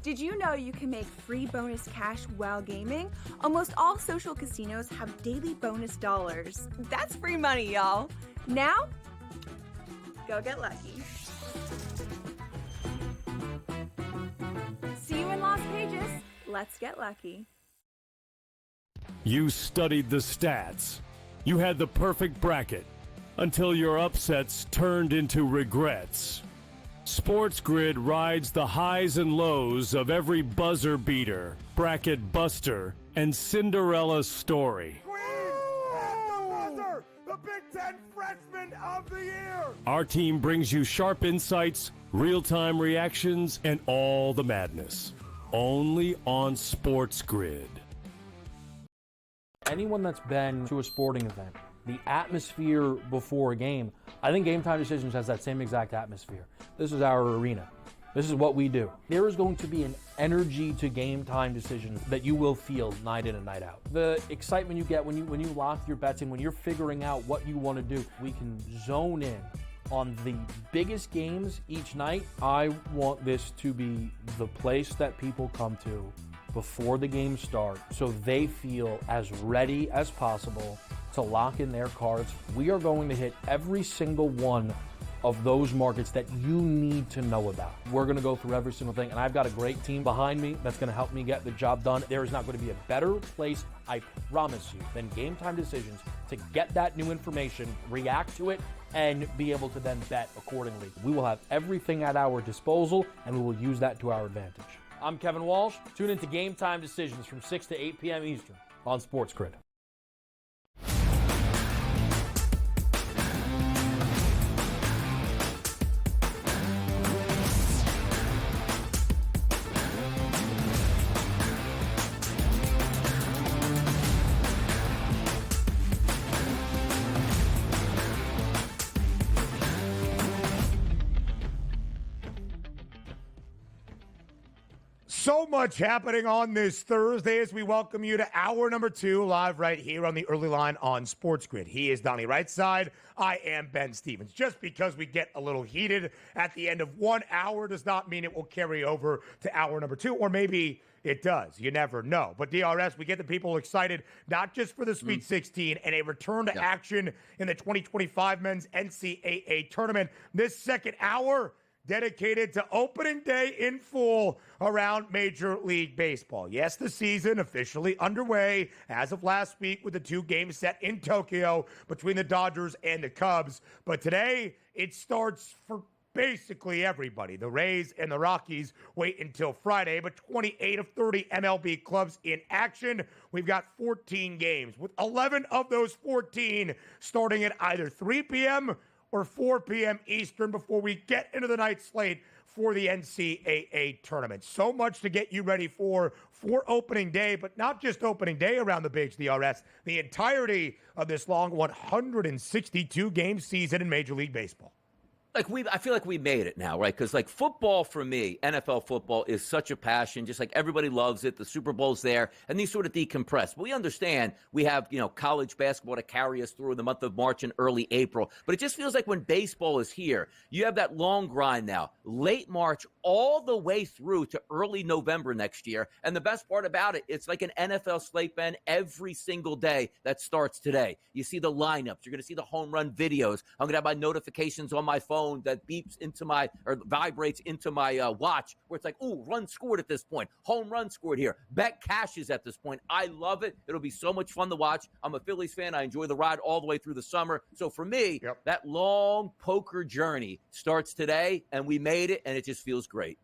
Did you know you can make free bonus cash while gaming? Almost all social casinos have daily bonus dollars. That's free money, y'all. Now, go get lucky. See you in Las Vegas. Let's get lucky. You studied the stats. You had the perfect bracket until your upsets turned into regrets. SportsGrid rides the highs and lows of every buzzer beater, bracket buster, and Cinderella story. The Big Ten Freshman of the Year! Our team brings you sharp insights, real-time reactions, and all the madness. Only on SportsGrid. Anyone that's been to a sporting event, the atmosphere before a game, I think Game Time Decisions has that same exact atmosphere. This is our arena. This is what we do. There is going to be an energy to Game Time Decisions that you will feel night in and night out. The excitement you get when you lock your bets in, when you're figuring out what you want to do, we can zone in on the biggest games each night. I want this to be the place that people come to before the games start so they feel as ready as possible to lock in their cards. We are going to hit every single one of those markets that you need to know about. We're going to go through every single thing, and I've got a great team behind me that's going to help me get the job done. There is not going to be a better place, I promise you, than Game Time Decisions to get that new information, react to it, and be able to then bet accordingly. We will have everything at our disposal, and we will use that to our advantage. I'm Kevin Walsh. Tune into Game Time Decisions from 6 to 8 p.m. Eastern on SportsGrid. So much happening on this Thursday as we welcome you to hour number 2 live right here on the early line on SportsGrid. He is Donnie Rightside. I am Ben Stevens. Just because we get a little heated at the end of 1 hour does not mean it will carry over to hour number 2, or maybe it does. You never know. But DRS, we get the people excited, not just for the Sweet 16 and a return to action in the 2025 men's NCAA tournament. This second hour dedicated to opening day in full around Major League Baseball. Yes, the season officially underway as of last week with the 2-game set in Tokyo between the Dodgers and the Cubs. But today, it starts for basically everybody. The Rays and the Rockies wait until Friday, but 28 of 30 MLB clubs in action. We've got 14 games, with 11 of those 14 starting at either 3 p.m. or 4 p.m. Eastern before we get into the night slate for the NCAA tournament. So much to get you ready for opening day, but not just opening day around the Bigs DRS, the entirety of this long 162-game season in Major League Baseball. I feel like we made it now, right? Because football for me, NFL football is such a passion. Just like everybody loves it. The Super Bowl's there, and these sort of decompress. But we understand we have college basketball to carry us through the month of March and early April. But it just feels like when baseball is here, you have that long grind now, late March all the way through to early November next year. And the best part about it, it's like an NFL slate, Ben, every single day that starts today. You see the lineups. You're going to see the home run videos. I'm going to have my notifications on my phone that beeps into my, or vibrates into my watch, where it's like, ooh, run scored at this point, home run scored here, bet cashes at this point. I love it. It'll be so much fun to watch. I'm a Phillies fan. I enjoy the ride all the way through the summer. So for me, that long poker journey starts today, and we made it, and it just feels great.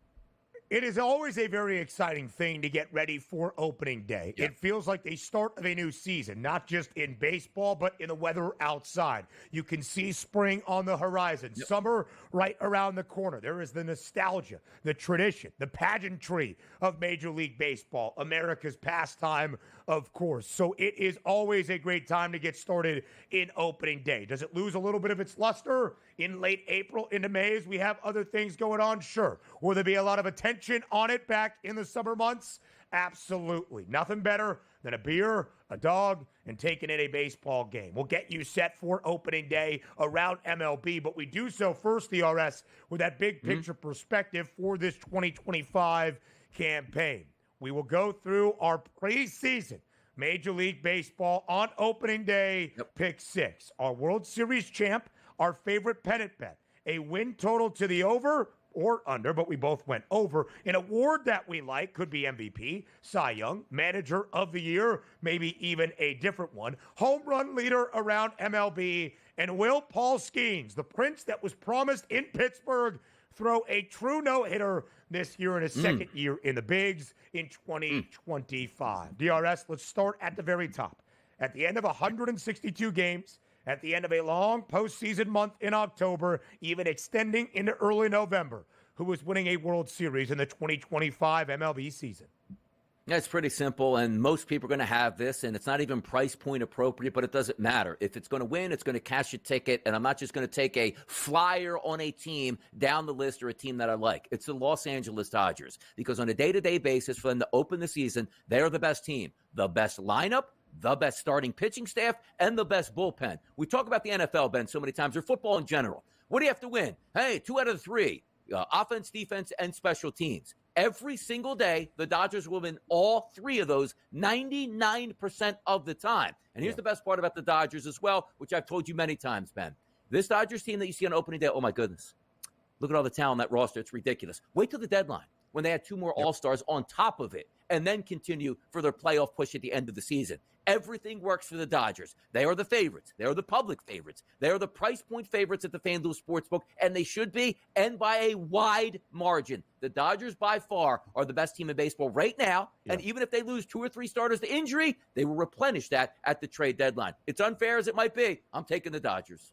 It is always a very exciting thing to get ready for opening day. Yeah. It feels like the start of a new season, not just in baseball, but in the weather outside. You can see spring on the horizon, summer right around the corner. There is the nostalgia, the tradition, the pageantry of Major League Baseball, America's pastime, of course. So it is always a great time to get started in opening day. Does it lose a little bit of its luster in late April into May as we have other things going on? Sure. Will there be a lot of attention on it back in the summer months? Absolutely. Nothing better than a beer, a dog, and taking in a baseball game. We'll get you set for opening day around MLB, but we do so first, DRS, with that big picture perspective for this 2025 campaign. We will go through our preseason Major League Baseball on opening day, pick 6. Our World Series champ, our favorite pennant bet, a win total to the over or under, but we both went over. An award that we like could be MVP, Cy Young, Manager of the Year, maybe even a different one, home run leader around MLB, and will Paul Skeens, the prince that was promised in Pittsburgh, throw a true no-hitter this year in his second year in the bigs in 2025. DRS, let's start at the very top. At the end of 162 games, at the end of a long postseason month in October, even extending into early November, who was winning a World Series in the 2025 MLB season? Yeah, it's pretty simple, and most people are going to have this, and it's not even price point appropriate, but it doesn't matter. If it's going to win, it's going to cash a ticket, and I'm not just going to take a flyer on a team down the list or a team that I like. It's the Los Angeles Dodgers, because on a day-to-day basis for them to open the season, they're the best team, the best lineup, the best starting pitching staff, and the best bullpen. We talk about the NFL, Ben, so many times, or football in general. What do you have to win? Hey, 2 out of the 3, offense, defense, and special teams. Every single day, the Dodgers will win all 3 of those 99% of the time. And here's the best part about the Dodgers as well, which I've told you many times, Ben. This Dodgers team that you see on opening day, oh my goodness. Look at all the talent on that roster. It's ridiculous. Wait till the deadline when they had 2 more All-Stars on top of it, and then continue for their playoff push at the end of the season. Everything works for the Dodgers. They are the favorites. They are the public favorites. They are the price point favorites at the FanDuel Sportsbook, and they should be, and by a wide margin. The Dodgers, by far, are the best team in baseball right now, and even if they lose 2 or 3 starters to injury, they will replenish that at the trade deadline. It's unfair as it might be. I'm taking the Dodgers.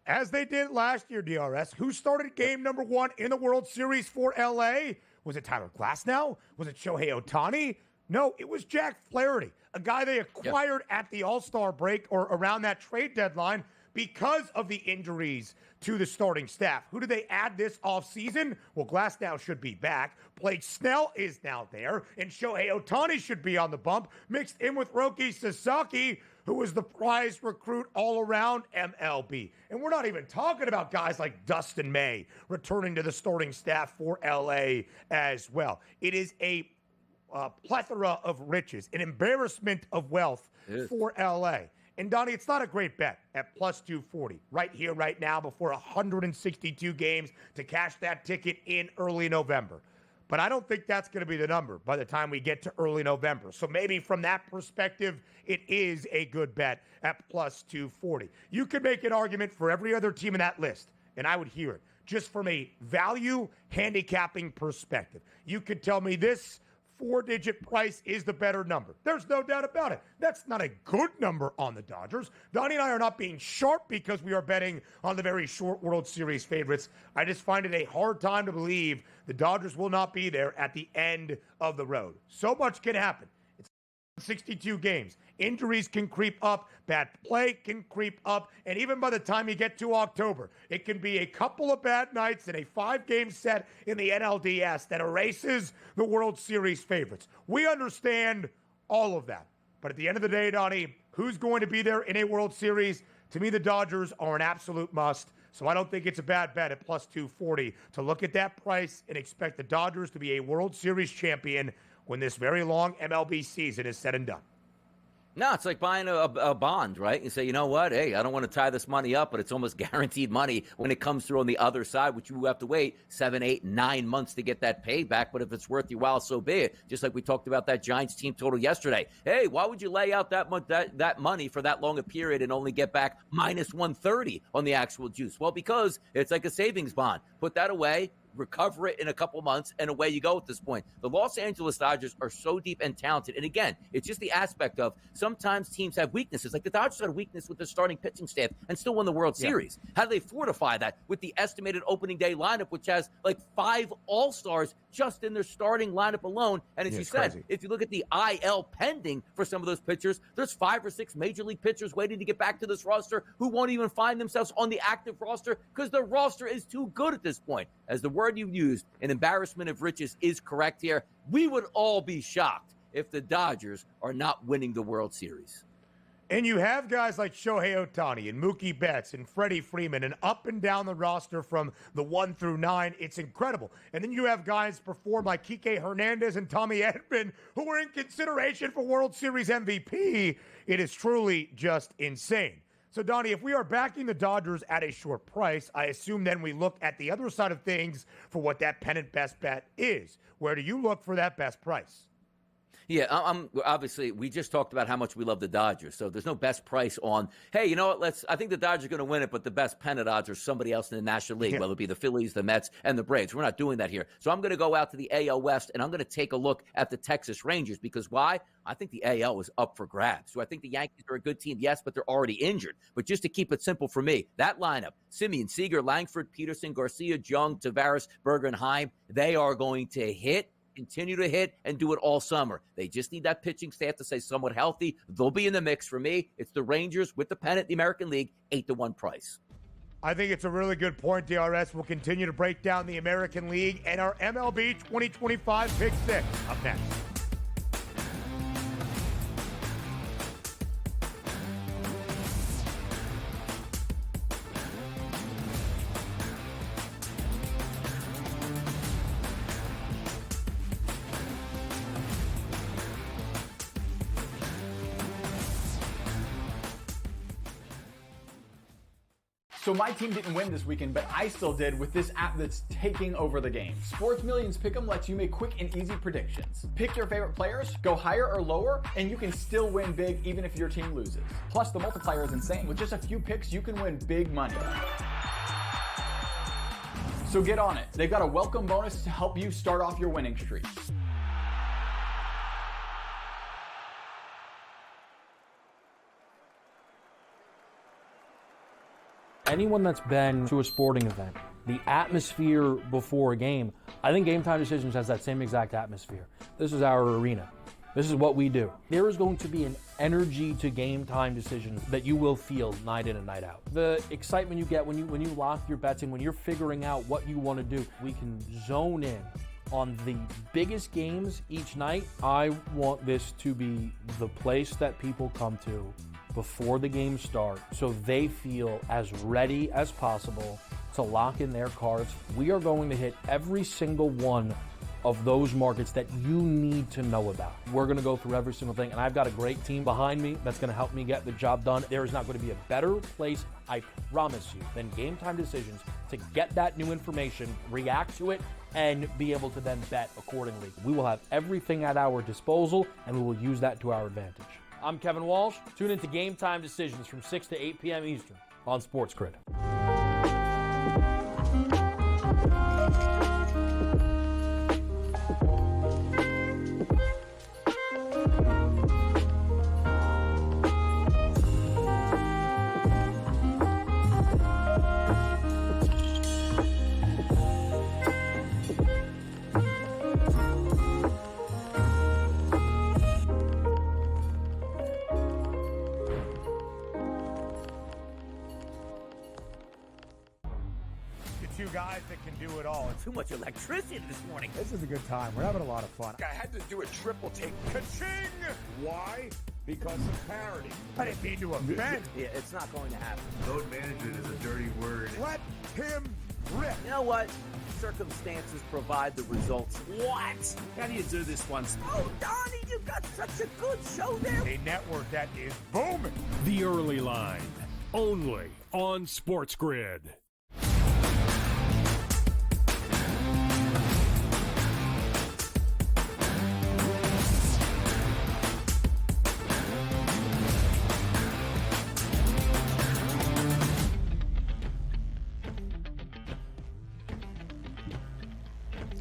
As they did last year, DRS, who started game number 1 in the World Series for L.A.? Was it Tyler Glasnow? Was it Shohei Ohtani? No, it was Jack Flaherty, a guy they acquired at the All-Star break or around that trade deadline because of the injuries to the starting staff. Who did they add this offseason? Well, Glasnow should be back. Blake Snell is now there, and Shohei Ohtani should be on the bump, mixed in with Roki Sasaki, who was the prize recruit all around MLB. And we're not even talking about guys like Dustin May returning to the starting staff for LA as well. It is a plethora of riches, an embarrassment of wealth for LA. And Donnie, it's not a great bet at plus 240 right here, right now, before 162 games to cash that ticket in early November. But I don't think that's going to be the number by the time we get to early November. So maybe from that perspective, it is a good bet at plus 240. You could make an argument for every other team in that list, and I would hear it, just from a value handicapping perspective. You could tell me this 4-digit price is the better number. There's no doubt about it. That's not a good number on the Dodgers. Donnie and I are not being sharp because we are betting on the very short World Series favorites. I just find it a hard time to believe the Dodgers will not be there at the end of the road. So much can happen. It's 62 games. Injuries can creep up, bad play can creep up, and even by the time you get to October, it can be a couple of bad nights and a 5-game set in the NLDS that erases the World Series favorites. We understand all of that. But at the end of the day, Donnie, who's going to be there in a World Series? To me, the Dodgers are an absolute must. So I don't think it's a bad bet at plus 240 to look at that price and expect the Dodgers to be a World Series champion when this very long MLB season is said and done. No, it's like buying a bond, right? You say, you know what? Hey, I don't want to tie this money up, but it's almost guaranteed money when it comes through on the other side, which you have to wait 7, 8, 9 months to get that payback. But if it's worth your while, so be it. Just like we talked about that Giants team total yesterday. Hey, why would you lay out that money for that long a period and only get back minus 130 on the actual juice? Well, because it's like a savings bond. Put that away, recover it in a couple months, and away you go at this point. The Los Angeles Dodgers are so deep and talented. And again, it's just the aspect of sometimes teams have weaknesses. Like the Dodgers had a weakness with their starting pitching staff and still won the World Series. How do they fortify that with the estimated opening day lineup, which has like 5 All-Stars just in their starting lineup alone? And as you said, crazy. If you look at the IL pending for some of those pitchers, there's 5 or 6 major league pitchers waiting to get back to this roster who won't even find themselves on the active roster because the roster is too good at this point. As the word you used, an embarrassment of riches, is correct here. We would all be shocked if the Dodgers are not winning the World Series. And you have guys like Shohei Ohtani and Mookie Betts and Freddie Freeman and up and down the roster from the 1 through 9. It's incredible. And then you have guys perform like Kike Hernandez and Tommy Edman who are in consideration for World Series MVP. It is truly just insane. So, Donnie, if we are backing the Dodgers at a short price, I assume then we look at the other side of things for what that pennant best bet is. Where do you look for that best price? Yeah, obviously, we just talked about how much we love the Dodgers. So there's no best price on, hey, you know what, I think the Dodgers are going to win it, but the best pennant odds are somebody else in the National League, whether it be the Phillies, the Mets, and the Braves. We're not doing that here. So I'm going to go out to the AL West, and I'm going to take a look at the Texas Rangers because why? I think the AL is up for grabs. So I think the Yankees are a good team, yes, but they're already injured. But just to keep it simple for me, that lineup, Simeon, Seager, Langford, Peterson, Garcia, Jung, Tavares, Berger, and Heim, they are going to hit, continue to hit, and do it all summer. They just need that pitching staff to stay somewhat healthy. They'll be in the mix for me. It's the Rangers with the pennant, the American League, 8-1 price. I think it's a really good point, DRS. We'll continue to break down the American League and our MLB 2025 Pick 6 up next. So my team didn't win this weekend, but I still did with this app that's taking over the game. Sports Millions Pick'em lets you make quick and easy predictions. Pick your favorite players, go higher or lower, and you can still win big even if your team loses. Plus, the multiplier is insane. With just a few picks, you can win big money. So get on it. They've got a welcome bonus to help you start off your winning streak. Anyone that's been to a sporting event, the atmosphere before a game, I think Game Time Decisions has that same exact atmosphere. This is our arena. This is what we do. There is going to be an energy to Game Time Decisions that you will feel night in and night out. The excitement you get when you lock your bets in, when you're figuring out what you want to do, we can zone in on the biggest games each night. I want this to be the place that people come to before the games start so they feel as ready as possible to lock in their cards. We are going to hit every single one of those markets that you need to know about. We're going to go through every single thing, and I've got a great team behind me that's going to help me get the job done. There is not going to be a better place, I promise you, than Game Time Decisions to get that new information, react to it, and be able to then bet accordingly. We will have everything at our disposal, and we will use that to our advantage. I'm Kevin Walsh. Tune into Game Time Decisions from 6 to 8 p.m. Eastern on SportsGrid. Two guys that can do it all. Too much electricity this morning. This is a good time. We're having a lot of fun. I had to do a triple take. Ka-ching! Why? Because of parity. I didn't mean to offend. Yeah, it's not going to happen. Load management is a dirty word. Let him rip. You know what? Circumstances provide the results. What? How do you do this once? Oh, Donnie, you've got such a good show there. A network that is booming. The Early Line, only on SportsGrid.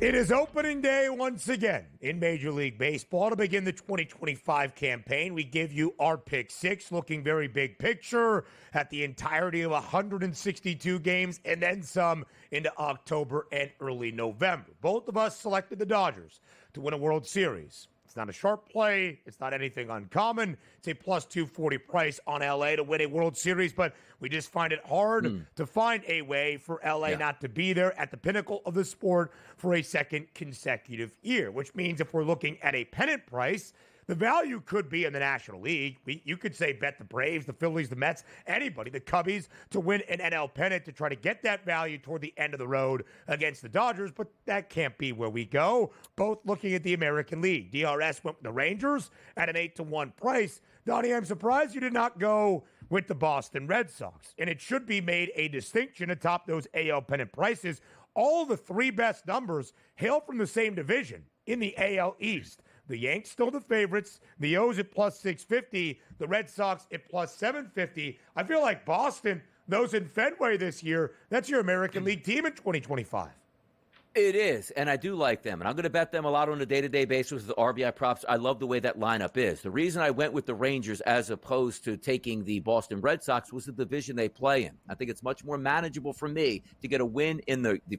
It is opening day once again in Major League Baseball. To begin the 2025 campaign, we give you our Pick 6, looking very big picture at the entirety of 162 games and then some into October and early November. Both of us selected the Dodgers to win a World Series. It's not a sharp play. It's not anything uncommon. It's a plus 240 price on LA to win a World Series, but we just find it hard to find a way for LA not to be there at the pinnacle of the sport for a second consecutive year, which means if we're looking at a pennant price, The value could be in the National League. You could say bet the Braves, the Phillies, the Mets, anybody, the Cubbies to win an NL pennant to try to get that value toward the end of the road against the Dodgers, but that can't be where we go. Both looking at the American League. DRS went with the Rangers at an 8-1 price. Donnie, I'm surprised you did not go with the Boston Red Sox, and it should be made a distinction atop those AL pennant prices. All the three best numbers hail from the same division in the AL East. The Yanks still the favorites. The O's at plus 650. The Red Sox at plus 750. I feel like Boston, those in Fenway this year, that's your American League team in 2025. It is, and I do like them, and I'm going to bet them a lot on a day-to-day basis with the RBI props. I love the way that lineup is. The reason I went with the Rangers as opposed to taking the Boston Red Sox was the division they play in. I think it's much more manageable for me to get a win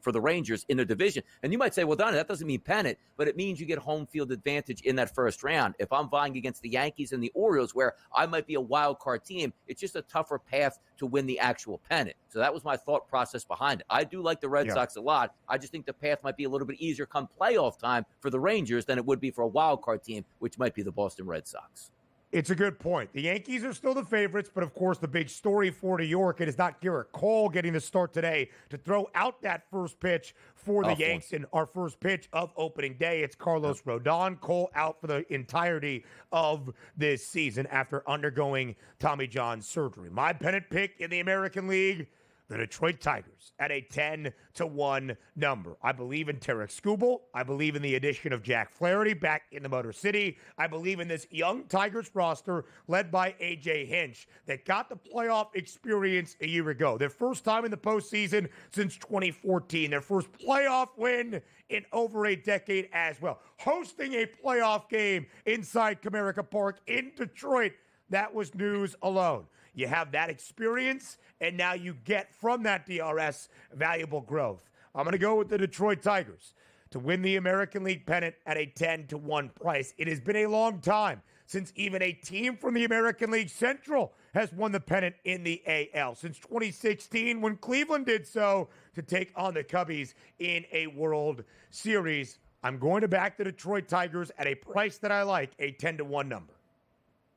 for the Rangers in their division. And you might say, well, Donnie, that doesn't mean pennant, but it means you get home field advantage in that first round. If I'm vying against the Yankees and the Orioles, where I might be a wild card team, it's just a tougher path to win the actual pennant. So that was my thought process behind it. I do like the Red Sox a lot. I just think the path might be a little bit easier come playoff time for the Rangers than it would be for a wild card team, which might be the Boston Red Sox. It's a good point. The Yankees are still the favorites, but of course the big story for New York, it is not Garrett Cole getting the start today to throw out that first pitch for the Yanks in our first pitch of opening day. It's Carlos Rodon. Cole out for the entirety of this season after undergoing Tommy John surgery. My pennant pick in the American League, the Detroit Tigers at a 10-1 number. I believe in Tarek Skubal. I believe in the addition of Jack Flaherty back in the Motor City. I believe in this young Tigers roster led by A.J. Hinch that got the playoff experience a year ago. Their first time in the postseason since 2014. Their first playoff win in over a decade as well. Hosting a playoff game inside Comerica Park in Detroit. That was news alone. You have that experience, and now you get from that DRS valuable growth. I'm going to go with the Detroit Tigers to win the American League pennant at a 10-1 price. It has been a long time since even a team from the American League Central has won the pennant in the AL. Since 2016, when Cleveland did so to take on the Cubbies in a World Series. I'm going to back the Detroit Tigers at a price that I like, a 10-1 number.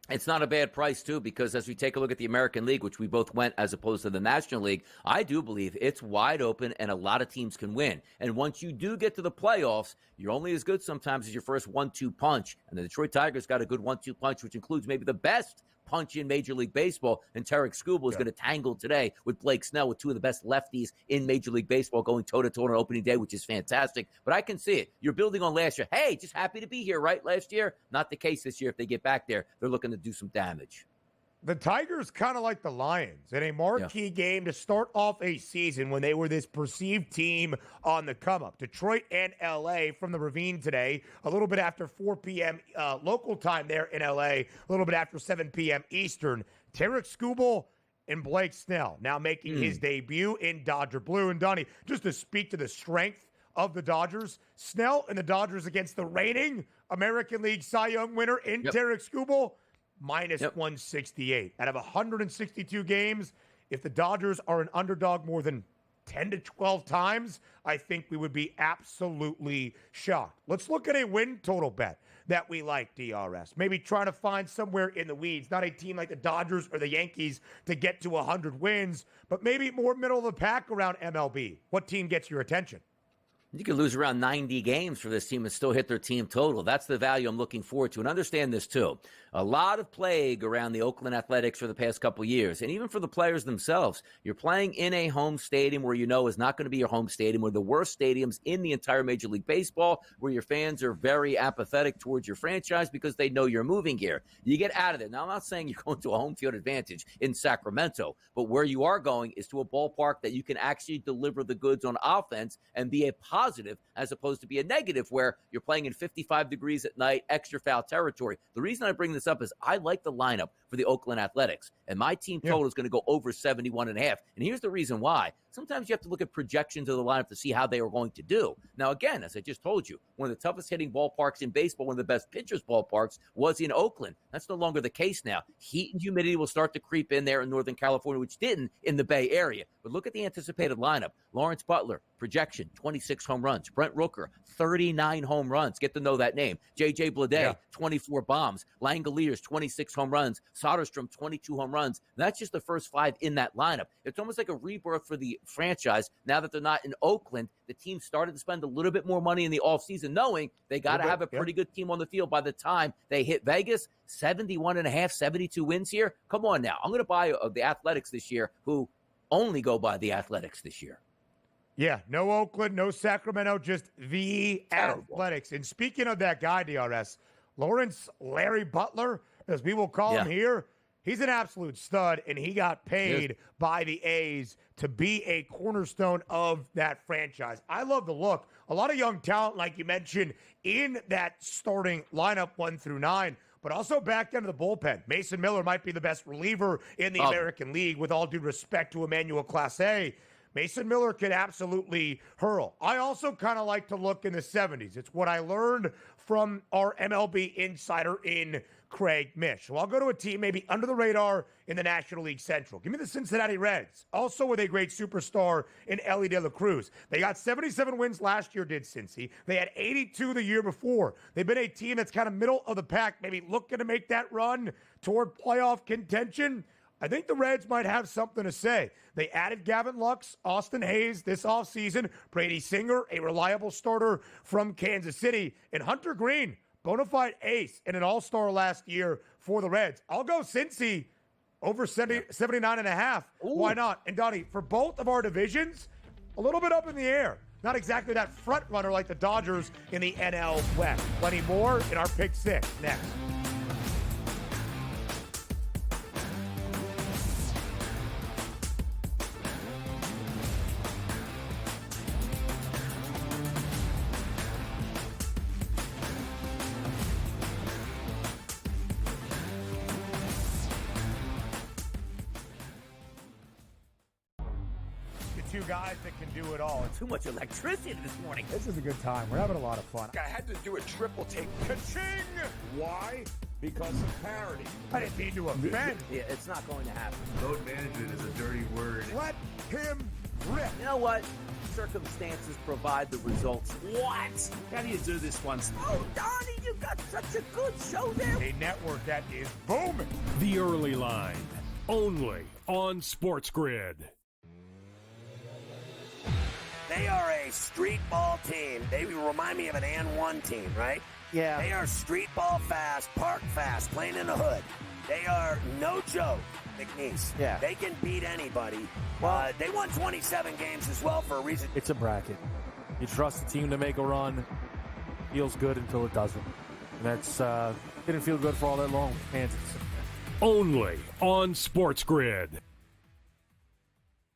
It's not a bad price, too, because as we take a look at the American League, which we both went as opposed to the National League, I do believe it's wide open and a lot of teams can win. And once you do get to the playoffs, you're only as good sometimes as your first 1-2 punch. And the Detroit Tigers got a good 1-2 punch, which includes maybe the best punch in Major League Baseball. And Tarek Skubal is going to tangle today with Blake Snell, with two of the best lefties in Major League Baseball, going toe-to-toe on opening day, which is fantastic. But I can see it. You're building on last year. Hey, just happy to be here, right? Last year, not the case this year. If they get back there, they're looking to do some damage. The Tigers kind of like the Lions in a marquee game to start off a season when they were this perceived team on the come-up. Detroit and L.A. from the Ravine today, a little bit after 4 p.m. Local time there in L.A., a little bit after 7 p.m. Eastern. Tarek Skubal and Blake Snell now making his debut in Dodger Blue. And Donnie, just to speak to the strength of the Dodgers, Snell and the Dodgers against the reigning American League Cy Young winner in Tarek Skubal, minus 168. Out of 162 games, if the Dodgers are an underdog more than 10 to 12 times, I think we would be absolutely shocked. Let's look at a win total bet that we like, DRS. Maybe trying to find somewhere in the weeds, not a team like the Dodgers or the Yankees to get to 100 wins, but maybe more middle of the pack around MLB. What team gets your attention? You could lose around 90 games for this team and still hit their team total. That's the value I'm looking forward to. And understand this, too. A lot of plague around the Oakland Athletics for the past couple of years, and even for the players themselves. You're playing in a home stadium where you know is not going to be your home stadium, one of the worst stadiums in the entire Major League Baseball, where your fans are very apathetic towards your franchise because they know you're moving here. You get out of there. Now, I'm not saying you're going to a home field advantage in Sacramento, but where you are going is to a ballpark that you can actually deliver the goods on offense and be a positive as opposed to be a negative where you're playing in 55 degrees at night, extra foul territory. The reason I bring this up is I like the lineup for the Oakland Athletics, and my team total is going to go over 71.5. And here's the reason why. Sometimes you have to look at projections of the lineup to see how they are going to do. Now, again, as I just told you, one of the toughest hitting ballparks in baseball, one of the best pitchers ballparks was in Oakland. That's no longer the case now. Heat and humidity will start to creep in there in Northern California, which didn't in the Bay Area. But look at the anticipated lineup. Lawrence Butler, projection, 26 home runs. Brent Rooker, 39 home runs. Get to know that name. J.J. Bleday, 24 bombs. Langoliers, 26 home runs. Soderstrom, 22 home runs. And that's just the first 5 in that lineup. It's almost like a rebirth for the franchise. Now that they're not in Oakland, the team started to spend a little bit more money in the offseason, knowing they got to have a pretty good team on the field by the time they hit Vegas. 71.5, 72 wins here. Come on now. I'm going to buy the Athletics this year, who only go by the Athletics this year. Yeah, no Oakland, no Sacramento, just the Terrible. Athletics. And speaking of that guy, DRS, Lawrence Larry Butler, as we will call him here, he's an absolute stud, and he got paid by the A's to be a cornerstone of that franchise. I love the look. A lot of young talent, like you mentioned, in that starting lineup 1 through 9. But also back down to the bullpen. Mason Miller might be the best reliever in the American League, with all due respect to Emmanuel Clase. Mason Miller could absolutely hurl. I also kind of like to look in the 70s. It's what I learned from our MLB insider in Craig Mish. Well, I'll go to a team maybe under the radar in the National League Central. Give me the Cincinnati Reds, also with a great superstar in Ellie De La Cruz. They got 77 wins last year, did Cincy. They had 82 the year before. They've been a team that's kind of middle of the pack, maybe looking to make that run toward playoff contention. I think the Reds might have something to say. They added Gavin Lux, Austin Hayes this offseason, Brady Singer, a reliable starter from Kansas City, and Hunter Green, bona fide ace and an all-star last year for the Reds. I'll go Cincy over 79.5. Why not? And Donnie, for both of our divisions, a little bit up in the air. Not exactly that front runner like the Dodgers in the NL West. Plenty more in our pick 6 next. Two guys that can do it all. Too much electricity this morning. This is a good time. We're having a lot of fun. I had to do a triple take. Ka-ching! Why? Because of parity. I didn't mean to offend. Yeah, it's not going to happen. Load management is a dirty word. Let him rip. You know what? Circumstances provide the results. What? How do you do this once? Oh, Donnie, you got such a good show there. A network that is booming. The Early Line, only on SportsGrid. They are a street ball team. They remind me of an &1 team, right? Yeah. They are street ball fast, park fast, playing in the hood. They are no joke, McNeese. Yeah. They can beat anybody. Well, They won 27 games as well for a reason. It's a bracket. You trust the team to make a run. Feels good until it doesn't. And that's didn't feel good for all that long. Kansas. Only on SportsGrid.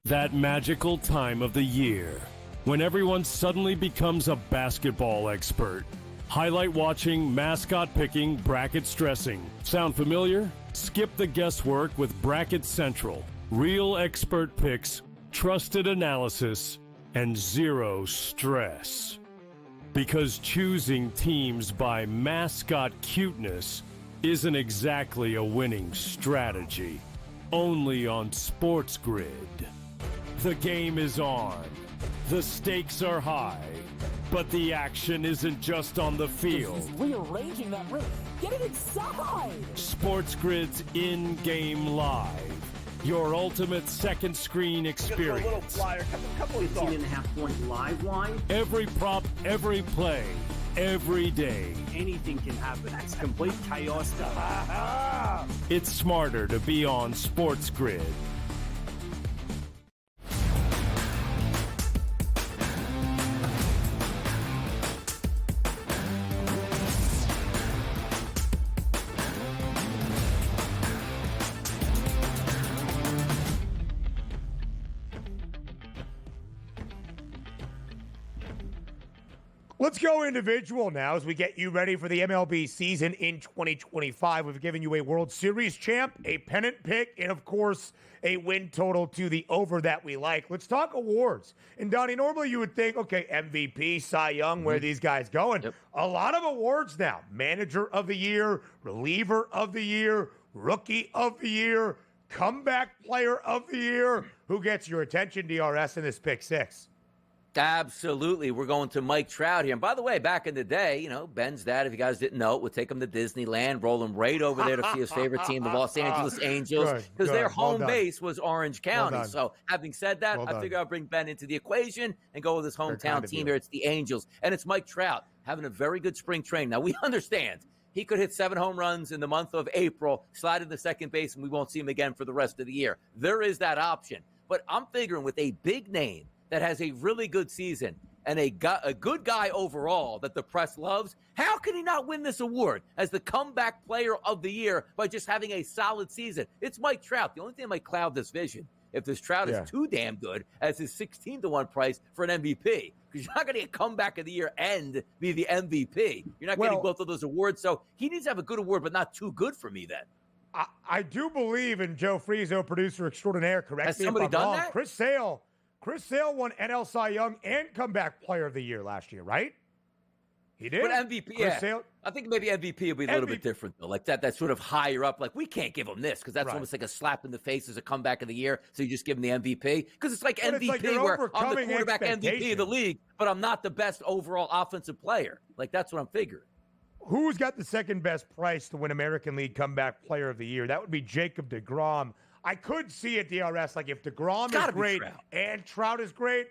That magical time of the year when everyone suddenly becomes a basketball expert. Highlight watching, mascot picking, bracket stressing. Sound familiar? Skip the guesswork with Bracket Central. Real expert picks, trusted analysis, and zero stress. Because choosing teams by mascot cuteness isn't exactly a winning strategy. Only on SportsGrid. The game is on. The stakes are high. But the action isn't just on the field. He's rearranging that ring. Get it inside! SportsGrid's in-game live. Your ultimate second screen experience. A little flyer, couple of 15.5-point live line. Every prop, every play, every day. Anything can happen. That's complete chaos. It's smarter to be on SportsGrid. Let's go individual now as we get you ready for the MLB season in 2025. We've given you a World Series champ, a pennant pick, and of course, a win total to the over that we like. Let's talk awards. And Donnie, normally you would think, okay, MVP, Cy Young, where are these guys going? Yep. A lot of awards now. Manager of the year, reliever of the year, rookie of the year, comeback player of the year. Who gets your attention, DRS, in this pick 6? Absolutely. We're going to Mike Trout here. And by the way, back in the day, you know, Ben's dad, if you guys didn't know it, would take him to Disneyland, roll him right over there to see his favorite team, the Los Angeles Angels, because their home base was Orange County. So having said that, I figure I'll bring Ben into the equation and go with his hometown team here. It's the Angels. And it's Mike Trout having a very good spring training. Now, we understand he could hit 7 home runs in the month of April, slide into second base, and we won't see him again for the rest of the year. There is that option. But I'm figuring with a big name that has a really good season and a good guy overall that the press loves, how can he not win this award as the comeback player of the year by just having a solid season? It's Mike Trout. The only thing that might cloud this vision, if this Trout is too damn good, as his 16-to-1 price for an MVP, because you're not going to get comeback of the year and be the MVP. You're not getting both of those awards, so he needs to have a good award, but not too good for me then. I do believe in Joe Frieso, producer extraordinaire. Correct me if I'm somebody done wrong. that? Chris Sale won NL Cy Young and Comeback Player of the Year last year, right? He did. But MVP, Sale, I think maybe MVP will be a little bit different, though. Like that sort of higher up. Like, we can't give him this because that's almost like a slap in the face as a comeback of the year. So you just give him the MVP. Because it's like but MVP it's like where I'm the quarterback MVP of the league, but I'm not the best overall offensive player. Like, that's what I'm figuring. Who's got the second best price to win American League Comeback Player of the Year? That would be Jacob deGrom. I could see at DRS, like if deGrom is great and Trout is great,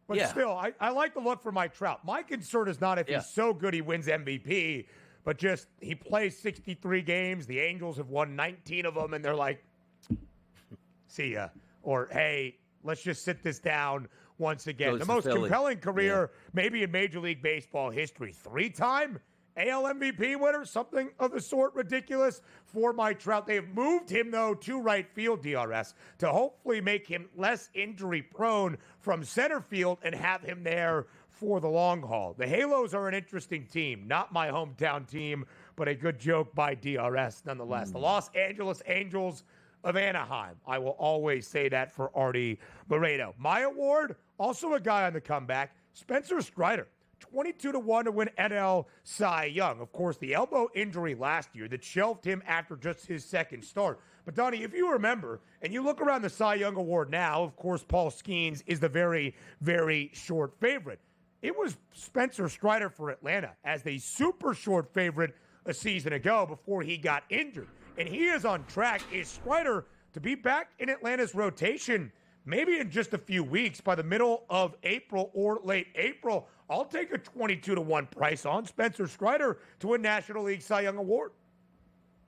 but still, I like the look for Mike Trout. My concern is not if he's so good he wins MVP, but just he plays 63 games. The Angels have won 19 of them, and they're like, see ya. Or, hey, let's just sit this down once again. The most compelling career maybe in Major League Baseball history. 3-time AL MVP winner, something of the sort, ridiculous for Mike Trout. They have moved him, though, to right field, DRS, to hopefully make him less injury-prone from center field and have him there for the long haul. The Halos are an interesting team. Not my hometown team, but a good joke by DRS nonetheless. The Los Angeles Angels of Anaheim. I will always say that for Artie Moreno. My award, also a guy on the comeback, Spencer Strider. 22-1 to win NL Cy Young. Of course, the elbow injury last year that shelved him after just his second start. But, Donnie, if you remember, and you look around the Cy Young Award now, of course, Paul Skeens is the very, very short favorite. It was Spencer Strider for Atlanta as the super short favorite a season ago before he got injured. And he is on track. Is Strider to be back in Atlanta's rotation maybe in just a few weeks by the middle of April or late April? I'll take a 22-1 price on Spencer Strider to win National League Cy Young Award.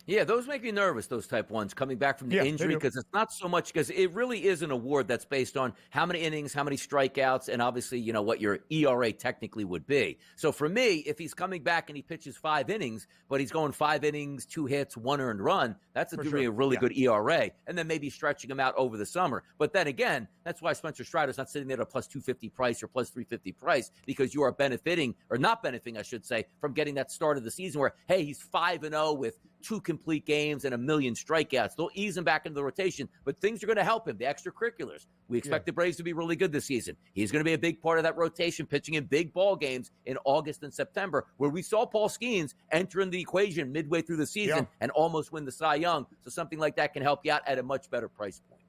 Yeah, those make me nervous, those type ones, coming back from the injury, because it's not so much because it really is an award that's based on how many innings, how many strikeouts, and obviously, you know, what your ERA technically would be. So for me, if he's coming back and he pitches 5 innings, but he's going 5 innings, 2 hits, 1 earned run, that's a really good ERA, and then maybe stretching him out over the summer. But then again, that's why Spencer Strider's not sitting there at a plus 250 price or plus 350 price, because you are benefiting, or not benefiting, I should say, from getting that start of the season where, hey, he's 5-0 with 2 complete games and 1 million strikeouts. They'll ease him back into the rotation, but things are going to help him, the extracurriculars. We expect the Braves to be really good this season. He's going to be a big part of that rotation, pitching in big ball games in August and September, where we saw Paul Skeens enter in the equation midway through the season and almost win the Cy Young. So something like that can help you out at a much better price point.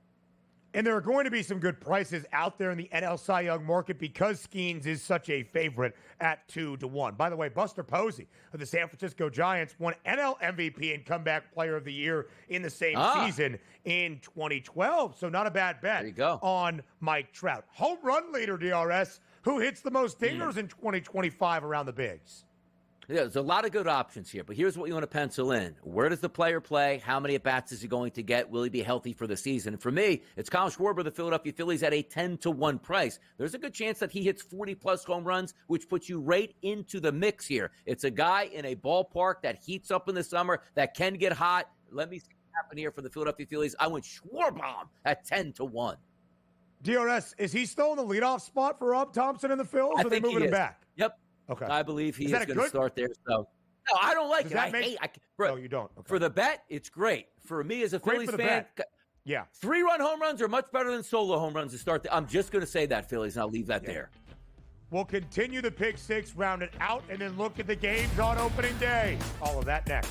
And there are going to be some good prices out there in the NL Cy Young market because Skeens is such a favorite at 2-1. By the way, Buster Posey of the San Francisco Giants won NL MVP and Comeback Player of the Year in the same season in 2012. So not a bad bet on Mike Trout. Home run leader, DRS, who hits the most dingers in 2025 around the bigs. Yeah, there's a lot of good options here, but here's what you want to pencil in. Where does the player play? How many at-bats is he going to get? Will he be healthy for the season? And for me, it's Kyle Schwarber, the Philadelphia Phillies, at a 10-1 price. There's a good chance that he hits 40-plus home runs, which puts you right into the mix here. It's a guy in a ballpark that heats up in the summer, that can get hot. Let me see what happens here for the Philadelphia Phillies. I went Schwarber at 10-1. DRS, is he still in the leadoff spot for Rob Thompson in the Phils, or are they moving him back? Yep. Okay. I believe he is going to start there. So, no, I don't like it. No, you don't. Okay. For the bet, it's great. For me as a Phillies fan, 3-run home runs are much better than solo home runs to start. I'm just going to say that, Phillies, and I'll leave that there. We'll continue the Pick Six, round it out, and then look at the games on opening day. All of that next.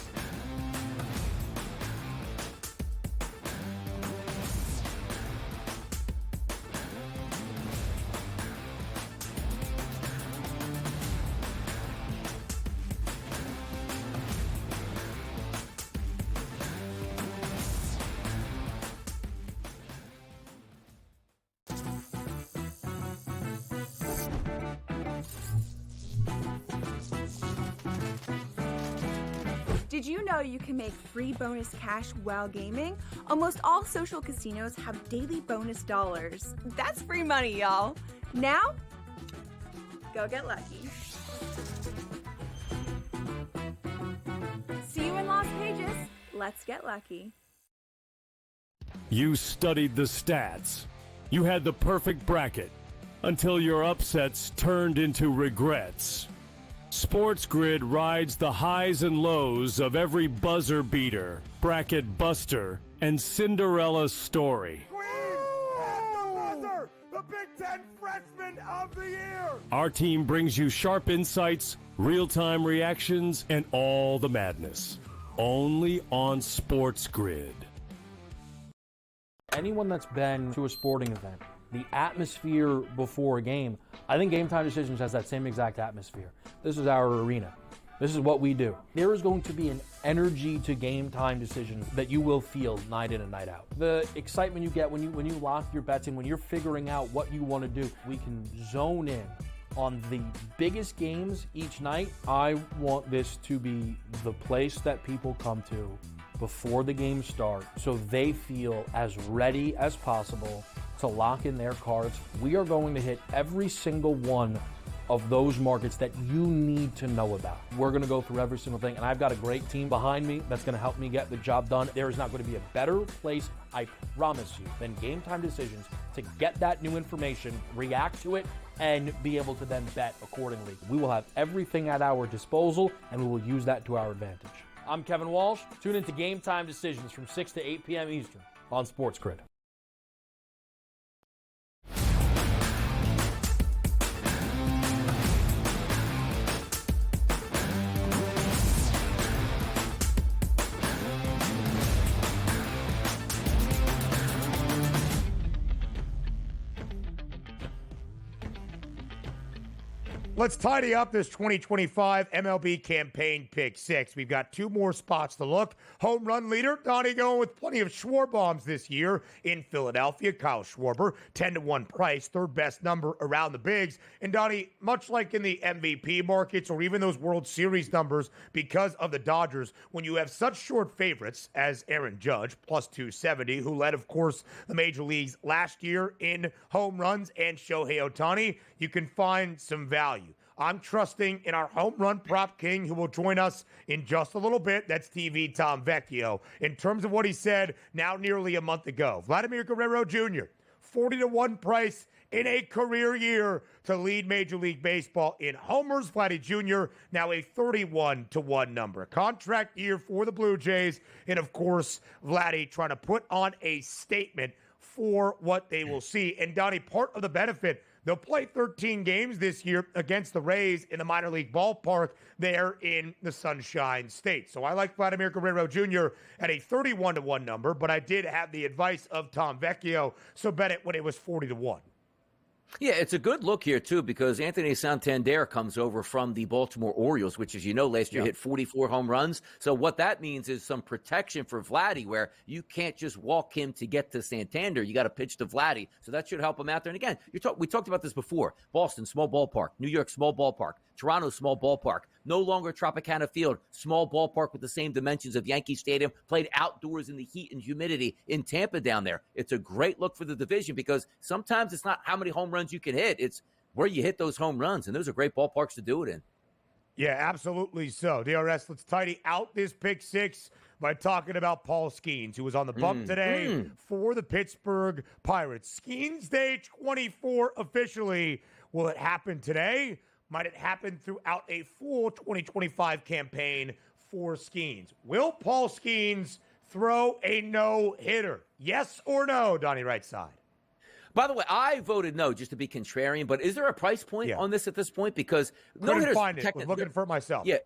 Did you know you can make free bonus cash while gaming? Almost all social casinos have daily bonus dollars. That's free money, y'all. Now, go get lucky. See you in Las Vegas. Let's get lucky. You studied the stats. You had the perfect bracket until your upsets turned into regrets. SportsGrid rides the highs and lows of every buzzer beater, bracket buster, and Cinderella story. The Big Ten Freshman of the Year! Our team brings you sharp insights, real-time reactions, and all the madness. Only on SportsGrid. Anyone that's been to a sporting event, the atmosphere before a game, I think Game Time Decisions has that same exact atmosphere. This is our arena. This is what we do. There is going to be an energy to Game Time Decisions that you will feel night in and night out. The excitement you get when you lock your bets in, when you're figuring out what you want to do, we can zone in on the biggest games each night. I want this to be the place that people come to before the games start so they feel as ready as possible to lock in their cards. We are going to hit every single one of those markets that you need to know about. We're going to go through every single thing, and I've got a great team behind me that's going to help me get the job done. There is not going to be a better place, I promise you, than Game Time Decisions to get that new information, react to it, and be able to then bet accordingly. We will have everything at our disposal, and we will use that to our advantage. I'm Kevin Walsh. Tune into Game Time Decisions from 6 to 8 p.m. Eastern on SportsGrid. Let's tidy up this 2025 MLB campaign pick six. We've got two more spots to look. Home run leader, Donnie going with plenty of Schwarbombs this year in Philadelphia. Kyle Schwarber, 10-1 price, third best number around the bigs. And Donnie, much like in the MVP markets or even those World Series numbers, because of the Dodgers, when you have such short favorites as Aaron Judge, plus 270, who led, of course, the major leagues last year in home runs, and Shohei Ohtani, you can find some value. I'm trusting in our home run prop king, who will join us in just a little bit. That's TV Tom Vecchio. In terms of what he said now nearly a month ago, Vladimir Guerrero Jr., 40-1 price in a career year to lead Major League Baseball in homers. Vladdy Jr. now a 31-1 number. Contract year for the Blue Jays. And, of course, Vladdy trying to put on a statement for what they will see. And, Donnie, part of the benefit, they'll play 13 games this year against the Rays in the minor league ballpark there in the Sunshine State. So I like Vladimir Guerrero Jr. at a 31-1 number, but I did have the advice of Tom Vecchio, so bet it when it was 40-1. Yeah, it's a good look here, too, because Anthony Santander comes over from the Baltimore Orioles, which, as you know, last year hit 44 home runs. So what that means is some protection for Vladdy, where you can't just walk him to get to Santander. You got to pitch to Vladdy. So that should help him out there. And again, we talked about this before. Boston, small ballpark. New York, small ballpark. Toronto, small ballpark. No longer Tropicana Field, small ballpark with the same dimensions of Yankee Stadium, played outdoors in the heat and humidity in Tampa down there. It's a great look for the division because sometimes it's not how many home runs you can hit. It's where you hit those home runs, and those are great ballparks to do it in. Yeah, absolutely so. DRS, let's tidy out this pick six by talking about Paul Skeens, who was on the bump today for the Pittsburgh Pirates. Skeens Day 24 officially. Will it happen today? Might it happen throughout a full 2025 campaign for Skeens? Will Paul Skeens throw a no-hitter? Yes or no, Donnie Rightside? By the way, I voted no just to be contrarian, but is there a price point on this at this point? Because no-hitters, find it. Was looking for it myself. Yeah.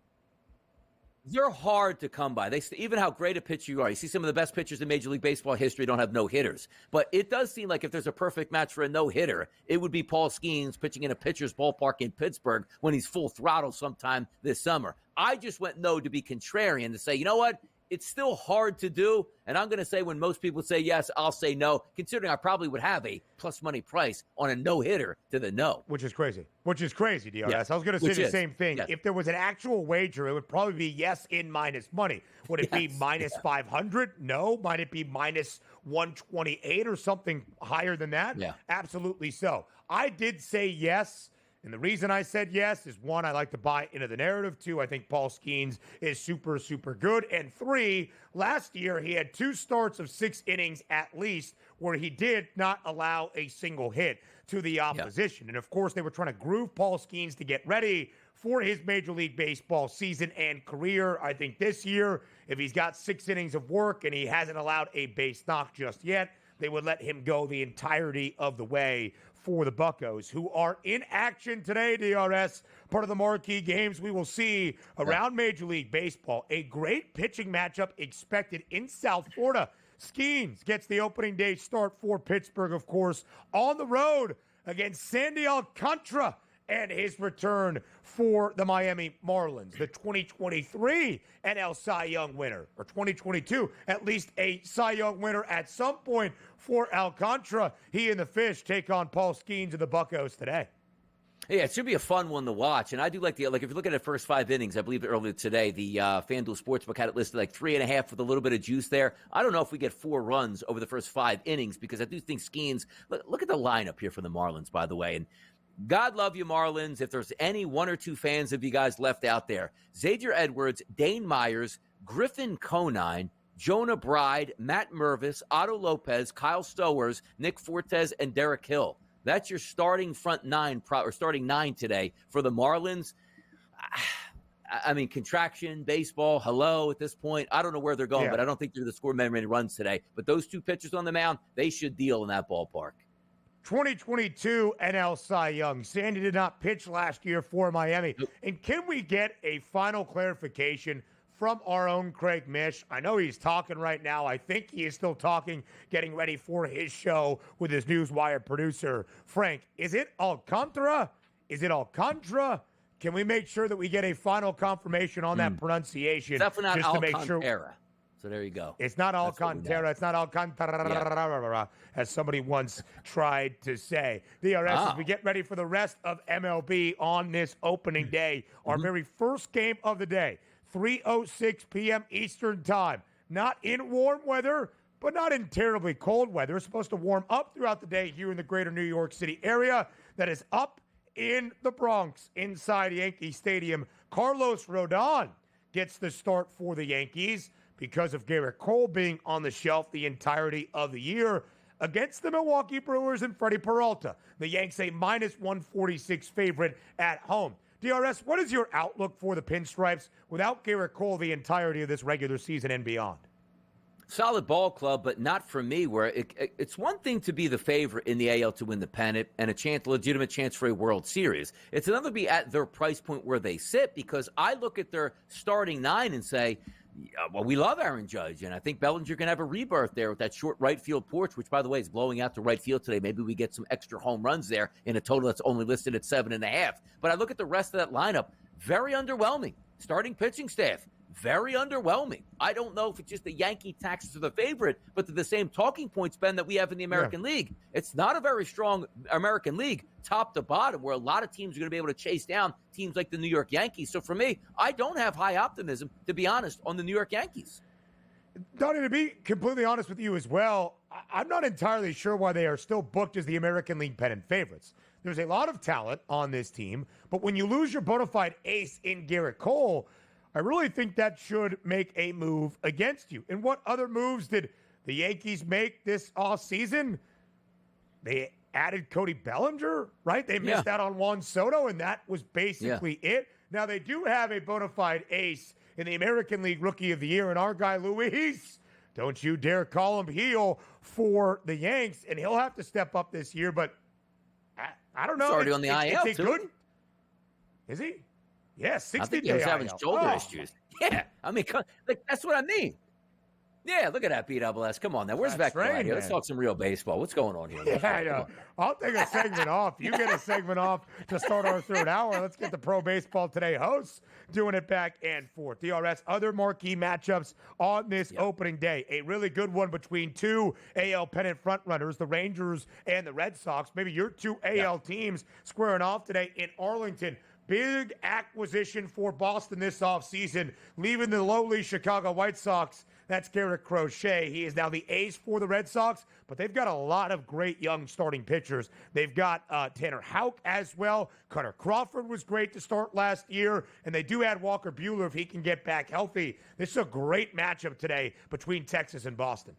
They're hard to come by. Even how great a pitcher you are. You see some of the best pitchers in Major League Baseball history don't have no-hitters. But it does seem like if there's a perfect match for a no-hitter, it would be Paul Skeens pitching in a pitcher's ballpark in Pittsburgh when he's full throttle sometime this summer. I just went no to be contrarian, to say, you know what? it's still hard to do. And I'm going to say when most people say yes, I'll say no, considering I probably would have a plus money price on a no-hitter to the no. Which is crazy, DRS. Yeah. I was going to say the same thing. Yes. If there was an actual wager, it would probably be yes in minus money. Would it be minus 500? No. Might it be minus 128 or something higher than that? Yeah. Absolutely so. I did say yes. And the reason I said yes is, one, I like to buy into the narrative. Two, I think Paul Skeens is super, super good. And three, last year he had 2 starts of 6 innings at least where he did not allow a single hit to the opposition. And, of course, they were trying to groove Paul Skeens to get ready for his Major League Baseball season and career. I think this year, if he's got 6 innings of work and he hasn't allowed a base knock just yet, they would let him go the entirety of the way for the Buccos, who are in action today, DRS, part of the marquee games we will see around Major League Baseball. A great pitching matchup expected in South Florida. Skeens gets the opening day start for Pittsburgh, of course, on the road against Sandy Alcantara and his return for the Miami Marlins, the 2023 NL Cy Young winner, or 2022, at least a Cy Young winner at some point for Alcantara. He and the Fish take on Paul Skeens and the Buccos today. Yeah, it should be a fun one to watch. And I do like if you look at the first 5 innings, I believe earlier today, the FanDuel Sportsbook had it listed like 3.5 with a little bit of juice there. I don't know if we get 4 runs over the first 5 innings because I do think Skeens, look at the lineup here for the Marlins, by the way. And God love you, Marlins. If there's any 1 or 2 fans of you guys left out there, Xavier Edwards, Dane Myers, Griffin Conine, Jonah Bride, Matt Mervis, Otto Lopez, Kyle Stowers, Nick Fortes, and Derek Hill. That's your starting front 9, or starting 9 today for the Marlins. I mean, contraction, baseball, hello at this point. I don't know where they're going, but I don't think they're going to score many runs today. But those 2 pitchers on the mound, they should deal in that ballpark. 2022 NL Cy Young. Sandy did not pitch last year for Miami. And can we get a final clarification from our own Craig Mish? I know he's talking right now. I think he is still talking, getting ready for his show with his Newswire producer, Frank. Is it Alcantara? Is it Alcantara? Can we make sure that we get a final confirmation on that pronunciation? Definitely not just to make sure. So there you go. It's not Alcantara. It's not Alcantara, as somebody once tried to say. DRS, as we get ready for the rest of MLB on this opening day, our very first game of the day, 3:06 p.m. Eastern Time. Not in warm weather, but not in terribly cold weather. It's supposed to warm up throughout the day here in the greater New York City area. That is up in the Bronx, inside Yankee Stadium. Carlos Rodon gets the start for the Yankees because of Garrett Cole being on the shelf the entirety of the year against the Milwaukee Brewers and Freddie Peralta. The Yanks a minus 146 favorite at home. DRS, what is your outlook for the Pinstripes without Garrett Cole the entirety of this regular season and beyond? Solid ball club, but not for me, where it's one thing to be the favorite in the AL to win the pennant and a legitimate chance for a World Series. It's another to be at their price point where they sit, because I look at their starting 9 and say, well, we love Aaron Judge, and I think Bellinger can have a rebirth there with that short right field porch, which, by the way, is blowing out to right field today. Maybe we get some extra home runs there in a total that's only listed at 7.5. But I look at the rest of that lineup, very underwhelming. Starting pitching staff, very underwhelming. I don't know if it's just the Yankee taxes are the favorite, but they're the same talking points, Ben, that we have in the American League. It's not a very strong American League, top to bottom, where a lot of teams are going to be able to chase down teams like the New York Yankees. So for me, I don't have high optimism, to be honest, on the New York Yankees. Donnie, to be completely honest with you as well, I'm not entirely sure why they are still booked as the American League pennant favorites. There's a lot of talent on this team, but when you lose your bona fide ace in Garrett Cole, I really think that should make a move against you. And what other moves did the Yankees make this offseason? They added Cody Bellinger, right? They missed out on Juan Soto, and that was basically it. Now, they do have a bona fide ace in the American League Rookie of the Year, and our guy Luis, don't you dare call him heel for the Yanks, and he'll have to step up this year, but I don't know. He's already on the IL, too. Good. Is he? Yeah, 60 I think he was having shoulder issues. Yeah, I mean, like, that's what I mean. Yeah, look at that BSS. Come on now. Where's That's Vecchio right, at here? Let's man. talk some real baseball. What's going on here? Yeah, I know. I'll take a segment off. You get a segment off to start our third hour. Let's get the Pro Baseball Today hosts doing it back and forth. DRS, other marquee matchups on this opening day. A really good one between two AL pennant frontrunners, the Rangers and the Red Sox. Maybe your two AL teams squaring off today in Arlington. Big acquisition for Boston this offseason, leaving the lowly Chicago White Sox. That's Garrett Crochet. He is now the ace for the Red Sox, but they've got a lot of great young starting pitchers. They've got Tanner Houck as well. Cutter Crawford was great to start last year, and they do add Walker Buehler if he can get back healthy. This is a great matchup today between Texas and Boston.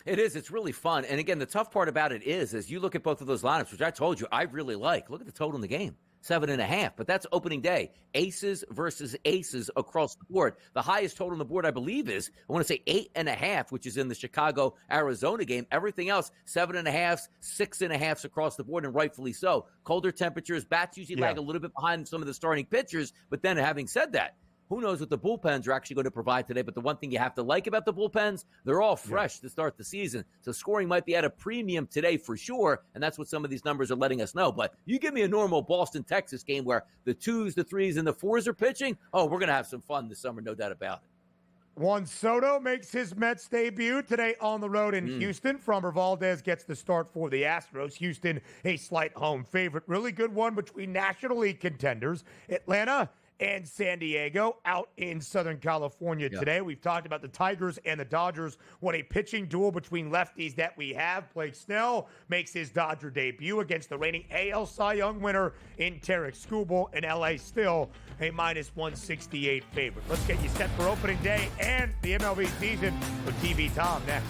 It is. It's really fun. And again, the tough part about it is, as you look at both of those lineups, which I told you I really like. Look at the total in the game. 7.5, but that's opening day. Aces versus aces across the board. The highest total on the board, I believe, is, I want to say 8.5, which is in the Chicago-Arizona game. Everything else, 7.5s, 6.5s across the board, and rightfully so. Colder temperatures, bats usually lag a little bit behind some of the starting pitchers, but then having said that, who knows what the bullpens are actually going to provide today. But the one thing you have to like about the bullpens, they're all fresh to start the season. So scoring might be at a premium today for sure, and that's what some of these numbers are letting us know. But you give me a normal Boston-Texas game where the 2s, the 3s, and the 4s are pitching, oh, we're going to have some fun this summer, no doubt about it. Juan Soto makes his Mets debut today on the road in Houston. Framber Valdez gets the start for the Astros. Houston, a slight home favorite. Really good one between National League contenders. Atlanta and San Diego out in Southern California today. We've talked about the Tigers and the Dodgers. What a pitching duel between lefties that we have. Blake Snell makes his Dodger debut against the reigning AL Cy Young winner in Tarek Skubal, and LA still a -168 favorite. Let's get you set for opening day and the MLB season with TV Tom next.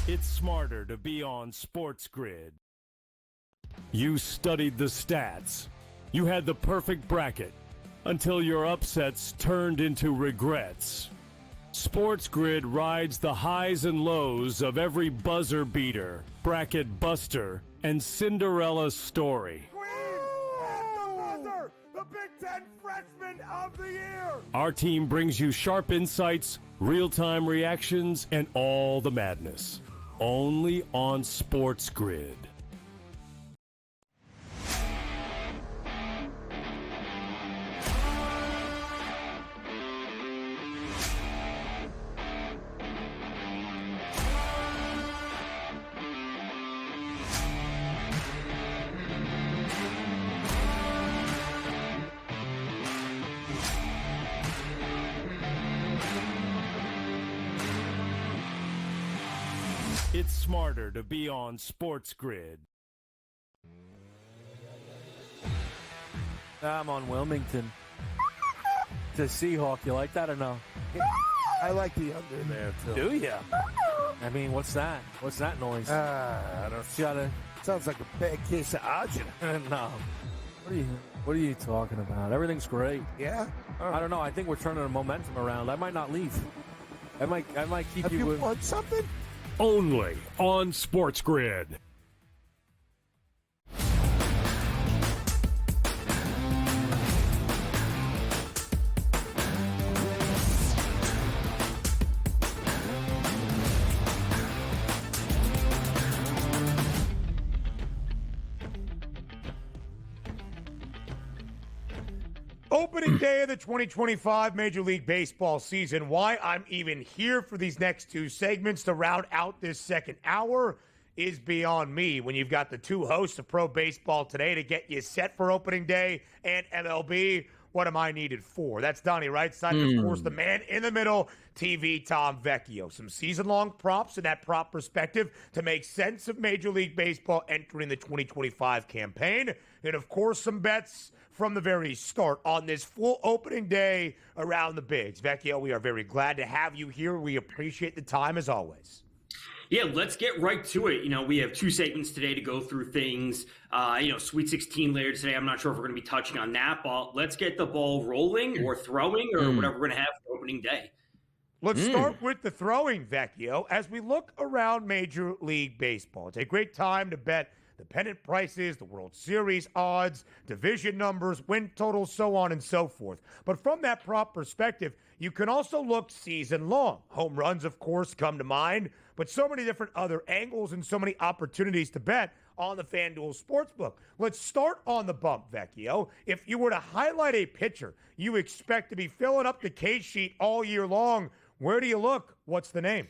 It's smarter to be on SportsGrid. You studied the stats. You had the perfect bracket until your upsets turned into regrets. SportsGrid rides the highs and lows of every buzzer beater, bracket buster, and Cinderella story. The Big Ten Freshman of the Year! Our team brings you sharp insights, real-time reactions, and all the madness. Only on SportsGrid. It's smarter to be on SportsGrid. I'm on Wilmington. The Seahawk, you like that or no? I like the under there, too. Do ya? I mean, what's that? What's that noise? I don't Gotta... Sounds like a bad case of agita. No. What are you talking about? Everything's great. Yeah? I don't know. I think we're turning the momentum around. I might not leave. I might keep Have you you with... won something? Only on SportsGrid. Opening day of the 2025 Major League Baseball season. Why I'm even here for these next two segments to round out this second hour is beyond me. When you've got the two hosts of Pro Baseball Today to get you set for opening day and MLB, What am I needed for? That's Donnie right side. And of course, the man in the middle, TV Tom Vecchio. Some season-long props and that prop perspective to make sense of Major League Baseball entering the 2025 campaign. And of course, some bets from the very start on this full opening day around the bigs. Vecchio, we are very glad to have you here. We appreciate the time as always. Yeah, let's get right to it. We have 2 segments today to go through things. Sweet 16 later today. I'm not sure if we're going to be touching on that, but let's get the ball rolling or throwing or whatever we're going to have for opening day. Let's start with the throwing, Vecchio. As we look around Major League Baseball, it's a great time to bet the pennant prices, the World Series odds, division numbers, win totals, so on and so forth. But from that prop perspective, you can also look season long. Home runs, of course, come to mind, but so many different other angles and so many opportunities to bet on the FanDuel Sportsbook. Let's start on the bump, Vecchio. If you were to highlight a pitcher you expect to be filling up the case sheet all year long, where do you look? What's the name?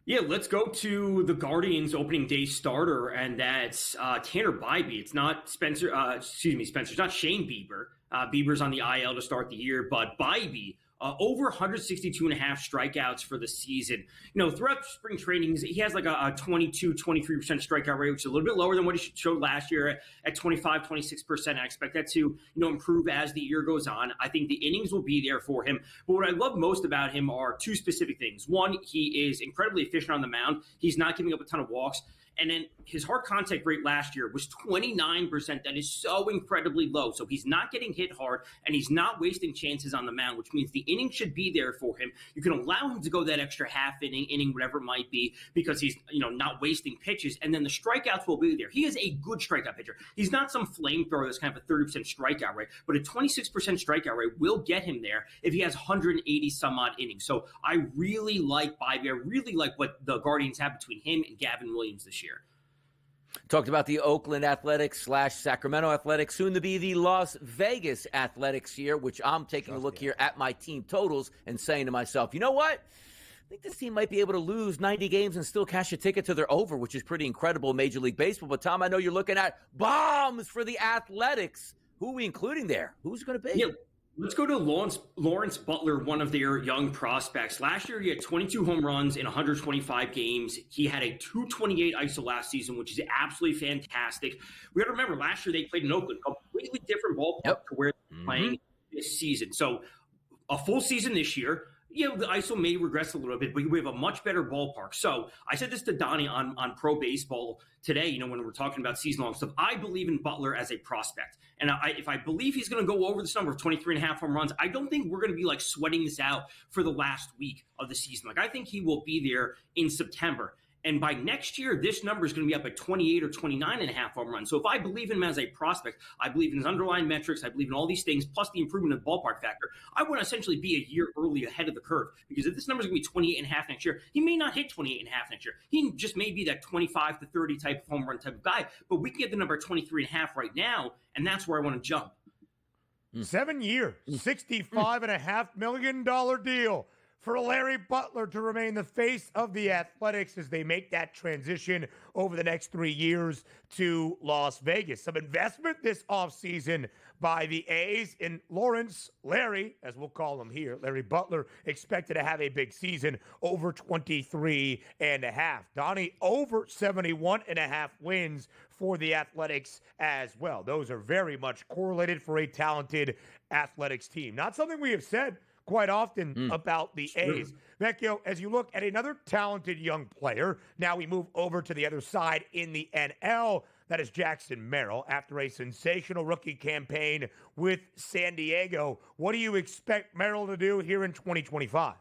Yeah, let's go to the Guardians opening day starter, and that's Tanner Bybee. It's not Spencer's not Shane Bieber. Bieber's on the IL to start the year, but Bybee, over 162 and a half strikeouts for the season. Throughout spring training, he has like a 22, 23% strikeout rate, which is a little bit lower than what he showed last year at 25, 26%. I expect that to, improve as the year goes on. I think the innings will be there for him. But what I love most about him are 2 specific things. One, he is incredibly efficient on the mound. He's not giving up a ton of walks. And then his hard contact rate last year was 29%. That is so incredibly low. So he's not getting hit hard, and he's not wasting chances on the mound, which means the inning should be there for him. You can allow him to go that extra half inning, whatever it might be, because he's not wasting pitches. And then the strikeouts will be there. He is a good strikeout pitcher. He's not some flamethrower that's kind of a 30% strikeout rate, but a 26% strikeout rate will get him there if he has 180 some odd innings. So I really like Bybee. I really like what the Guardians have between him and Gavin Williams this year. Talked about the Oakland Athletics / Sacramento Athletics, soon to be the Las Vegas Athletics here, which I'm taking a look here at my team totals and saying to myself, you know what? I think this team might be able to lose 90 games and still cash a ticket to their over, which is pretty incredible in Major League Baseball. But, Tom, I know you're looking at bombs for the Athletics. Who are we including there? Who's going to be? Yeah. Let's go to Lawrence Butler, one of their young prospects. Last year, he had 22 home runs in 125 games. He had a 228 ISO last season, which is absolutely fantastic. We got to remember, last year they played in Oakland, a completely different ballpark to where they're playing this season. So a full season this year. The ISO may regress a little bit, but we have a much better ballpark. So I said this to Donnie on Pro Baseball today, when we're talking about season-long stuff. I believe in Butler as a prospect. And if I believe he's going to go over this number of 23 and a half home runs, I don't think we're going to be sweating this out for the last week of the season. I think he will be there in September. And by next year, this number is going to be up at 28 or 29 and a half home runs. So if I believe in him as a prospect, I believe in his underlying metrics, I believe in all these things, plus the improvement of the ballpark factor, I want to essentially be a year early ahead of the curve. Because if this number is going to be 28 and a half next year, he may not hit 28 and a half next year. He just may be that 25 to 30 type of home run type of guy. But we can get the number 23 and a half right now, and that's where I want to jump. 7 years, $65.5 million deal for Larry Butler to remain the face of the Athletics as they make that transition over the next 3 years to Las Vegas. Some investment this offseason by the A's in Larry, as we'll call him here, Larry Butler, expected to have a big season, over 23 and a half. Donnie, over 71 and a half wins for the Athletics as well. Those are very much correlated for a talented Athletics team. Not something we have said quite often about the A's. Vecchio, as you look at another talented young player, now we move over to the other side in the NL. That is Jackson Merrill. After a sensational rookie campaign with San Diego, what do you expect Merrill to do here in 2025?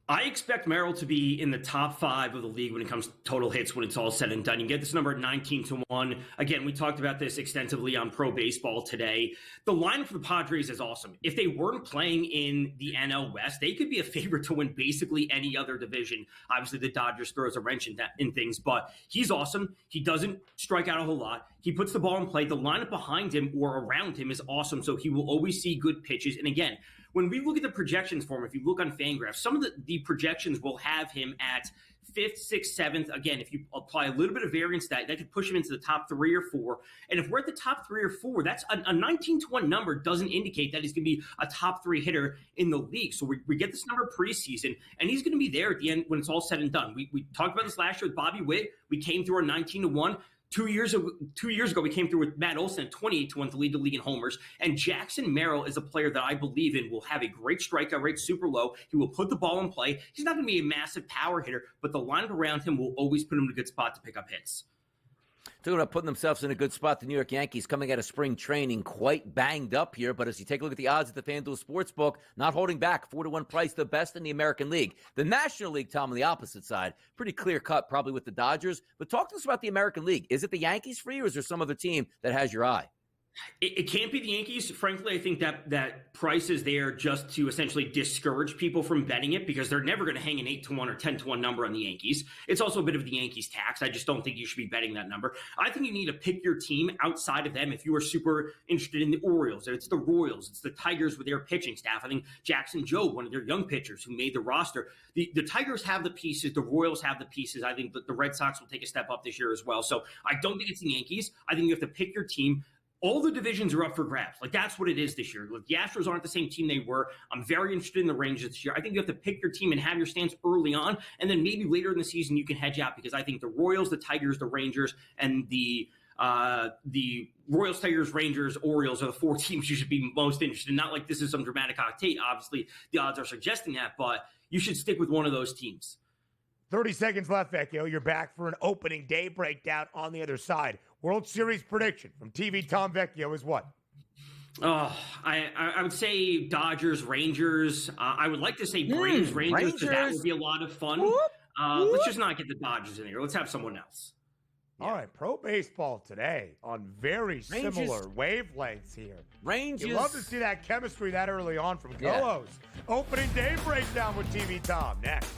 I expect Merrill to be in the top 5 of the league when it comes to total hits when it's all said and done. You get this number at 19-1. Again, we talked about this extensively on Pro Baseball today. The lineup for the Padres is awesome. If they weren't playing in the NL West, they could be a favorite to win basically any other division. Obviously, the Dodgers throws a wrench in things, but he's awesome. He doesn't strike out a whole lot. He puts the ball in play. The lineup behind him or around him is awesome, so he will always see good pitches. And again, when we look at the projections for him, if you look on Fangraphs, some of the projections will have him at 5th, 6th, 7th. Again, if you apply a little bit of variance, that could push him into the top 3 or 4. And if we're at the top 3 or 4, that's a 19-1 number doesn't indicate that he's going to be a top 3 hitter in the league. So we get this number preseason, and he's going to be there at the end when it's all said and done. We talked about this last year with Bobby Witt. We came through our 19-1. 2 years ago, we came through with Matt Olson at 28-1 to lead the league in homers. And Jackson Merrill is a player that I believe in will have a great strikeout rate, super low. He will put the ball in play. He's not going to be a massive power hitter, but the lineup around him will always put him in a good spot to pick up hits. Talking about putting themselves in a good spot, the New York Yankees coming out of spring training quite banged up here. But as you take a look at the odds at the FanDuel Sportsbook, not holding back, 4-1 price, the best in the American League. The National League, Tom, on the opposite side, pretty clear cut probably with the Dodgers. But talk to us about the American League. Is it the Yankees for you, or is there some other team that has your eye? It can't be the Yankees. Frankly, I think that price is there just to essentially discourage people from betting it because they're never going to hang an 8-1 or 10-1 number on the Yankees. It's also a bit of the Yankees tax. I just don't think you should be betting that number. I think you need to pick your team outside of them if you are super interested in the Orioles. It's the Royals. It's the Tigers with their pitching staff. I think Jackson Jobe, one of their young pitchers who made the roster. The Tigers have the pieces. The Royals have the pieces. I think the Red Sox will take a step up this year as well. So I don't think it's the Yankees. I think you have to pick your team. All the divisions are up for grabs. Like, that's what it is this year. Look, the Astros aren't the same team they were. I'm very interested in the Rangers this year. I think you have to pick your team and have your stance early on, and then maybe later in the season you can hedge out because I think the Royals, the Tigers, the Rangers, and the Royals, Tigers, Rangers, Orioles are the 4 teams you should be most interested in. Not like this is some dramatic octane. Obviously, the odds are suggesting that, but you should stick with one of those teams. 30 seconds left, Vecchio. You're back for an opening day breakdown on the other side. World Series prediction from TV Tom Vecchio is what? Oh, I would say Dodgers, Rangers. I would like to say Braves, Rangers, because that would be a lot of fun. Let's just not get the Dodgers in here. Let's have someone else. Yeah. All right, pro baseball today on very similar wavelengths here. Rangers. You love to see that chemistry that early on from co-hosts. Opening day breakdown with TV Tom next.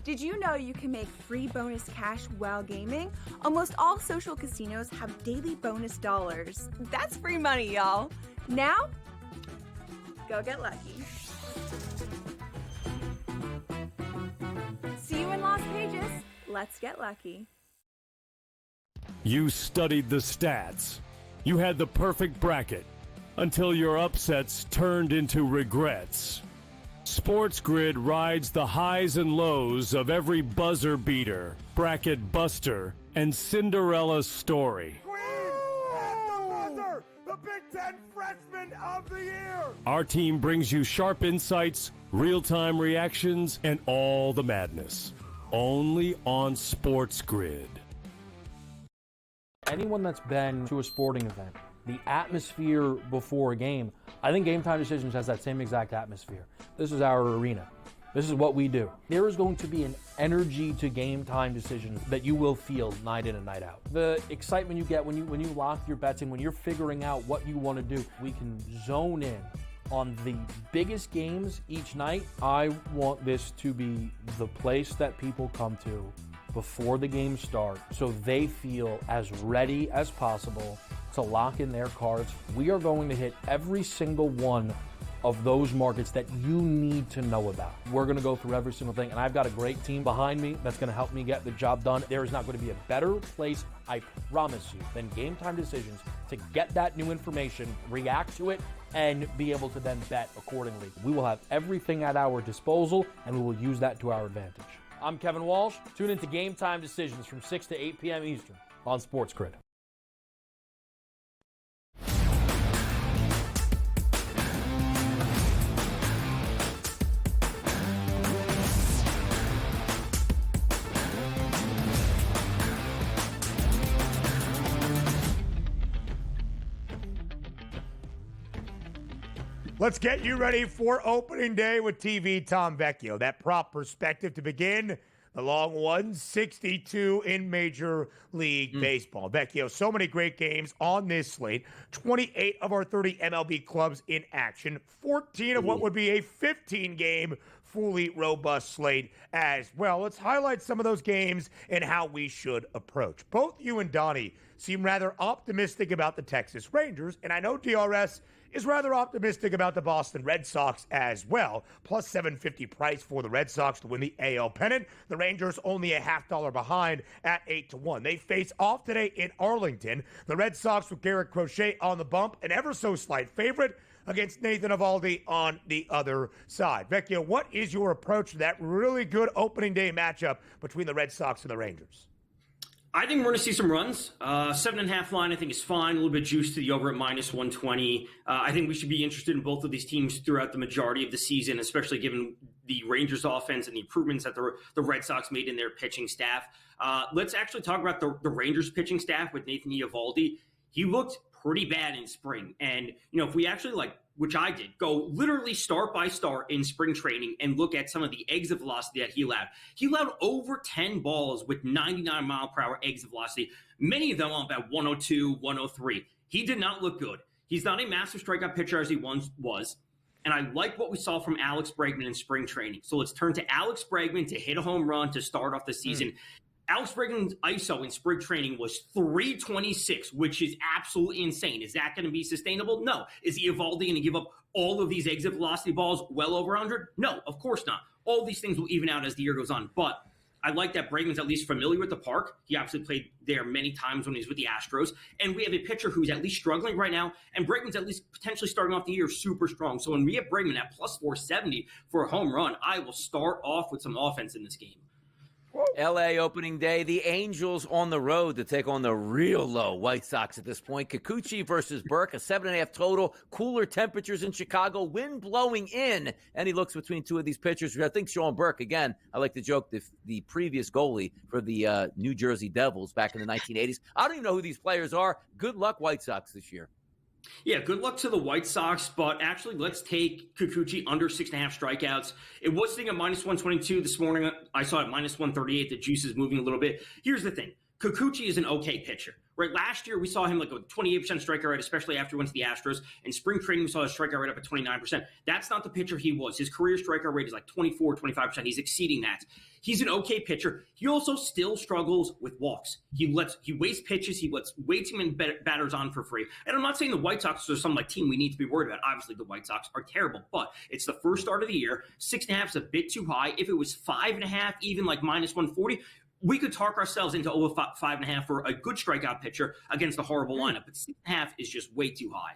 Did you know you can make free bonus cash while gaming? Almost all social casinos have daily bonus dollars. That's free money, y'all. Now, go get lucky. See you in Las Vegas. Let's get lucky. You studied the stats. You had the perfect bracket until your upsets turned into regrets. SportsGrid rides the highs and lows of every buzzer beater, bracket buster, and Cinderella story. The Big Ten Freshman of the Year! Our team brings you sharp insights, real-time reactions, and all the madness. Only on SportsGrid. Anyone that's been to a sporting event, the atmosphere before a game, I think Game Time Decisions has that same exact atmosphere. This is our arena. This is what we do. There is going to be an energy to Game Time Decisions that you will feel night in and night out. The excitement you get when you lock your bets in, when you're figuring out what you want to do, we can zone in on the biggest games each night. I want this to be the place that people come to before the games start so they feel as ready as possible to lock in their cards. We are going to hit every single one of those markets that you need to know about. We're going to go through every single thing, and I've got a great team behind me that's going to help me get the job done. There is not going to be a better place, I promise you, than Game Time Decisions to get that new information, react to it, and be able to then bet accordingly. We will have everything at our disposal, and we will use that to our advantage. I'm Kevin Walsh. Tune into Game Time Decisions from 6 to 8 p.m. Eastern on SportsGrid. Let's get you ready for opening day with TV Tom Vecchio. That prop perspective to begin. The long 162 in Major League Baseball. Vecchio, so many great games on this slate. 28 of our 30 MLB clubs in action. 14 of what would be a 15-game fully robust slate as well. Let's highlight some of those games and how we should approach. Both you and Donnie seem rather optimistic about the Texas Rangers, and I know DRS is rather optimistic about the Boston Red Sox as well. Plus 750 price for the Red Sox to win the AL pennant. The Rangers only a $0.50 behind at 8-1. They face off today in Arlington. The Red Sox with Garrett Crochet on the bump, an ever so slight favorite against Nathan Eovaldi on the other side. Vecchio, what is your approach to that really good opening day matchup between the Red Sox and the Rangers? I think we're going to see some runs. 7.5 line, I think, is fine. A little bit juice to the over at minus 120. I think we should be interested in both of these teams throughout the majority of the season, especially given the Rangers offense and the improvements that the Red Sox made in their pitching staff. Let's actually talk about the Rangers pitching staff with Nathan Eovaldi. He looked pretty bad in spring. And, if we actually which I did, go literally start by start in spring training and look at some of the exit velocity that he allowed. He allowed over 10 balls with 99 mile per hour exit velocity, many of them on about 102, 103. He did not look good. He's not a massive strikeout pitcher as he once was. And I like what we saw from Alex Bregman in spring training. So let's turn to Alex Bregman to hit a home run to start off the season. Alex Bregman's ISO in spring training was 326, which is absolutely insane. Is that going to be sustainable? No. Is Eovaldi going to give up all of these exit velocity balls well over 100? No, of course not. All these things will even out as the year goes on. But I like that Bregman's at least familiar with the park. He obviously played there many times when he was with the Astros. And we have a pitcher who's at least struggling right now. And Bregman's at least potentially starting off the year super strong. So when we have Bregman at plus 470 for a home run, I will start off with some offense in this game. LA opening day, the Angels on the road to take on the real low White Sox at this point. Kikuchi versus Burke, a 7.5 total. Cooler temperatures in Chicago, wind blowing in. Any looks between two of these pitchers? I think Sean Burke, again, I like to joke, the previous goalie for the New Jersey Devils back in the 1980s. I don't even know who these players are. Good luck, White Sox, this year. Yeah, good luck to the White Sox, but actually let's take Kikuchi under 6.5 strikeouts. It was sitting at minus 122 this morning. I saw it minus 138. The juice is moving a little bit. Here's the thing. Kikuchi is an okay pitcher, right? Last year, we saw him like a 28% strikeout rate, especially after he went to the Astros. In spring training, we saw his strikeout rate up at 29%. That's not the pitcher he was. His career strikeout rate is like 24, 25%. He's exceeding that. He's an okay pitcher. He also still struggles with walks. He wastes pitches. He lets way too many batters on for free. And I'm not saying the White Sox are some team we need to be worried about. Obviously, the White Sox are terrible, but it's the first start of the year. 6.5 is a bit too high. If it was 5.5, even like minus 140, we could talk ourselves into over 5.5 for a good strikeout pitcher against a horrible lineup. But 6.5 is just way too high.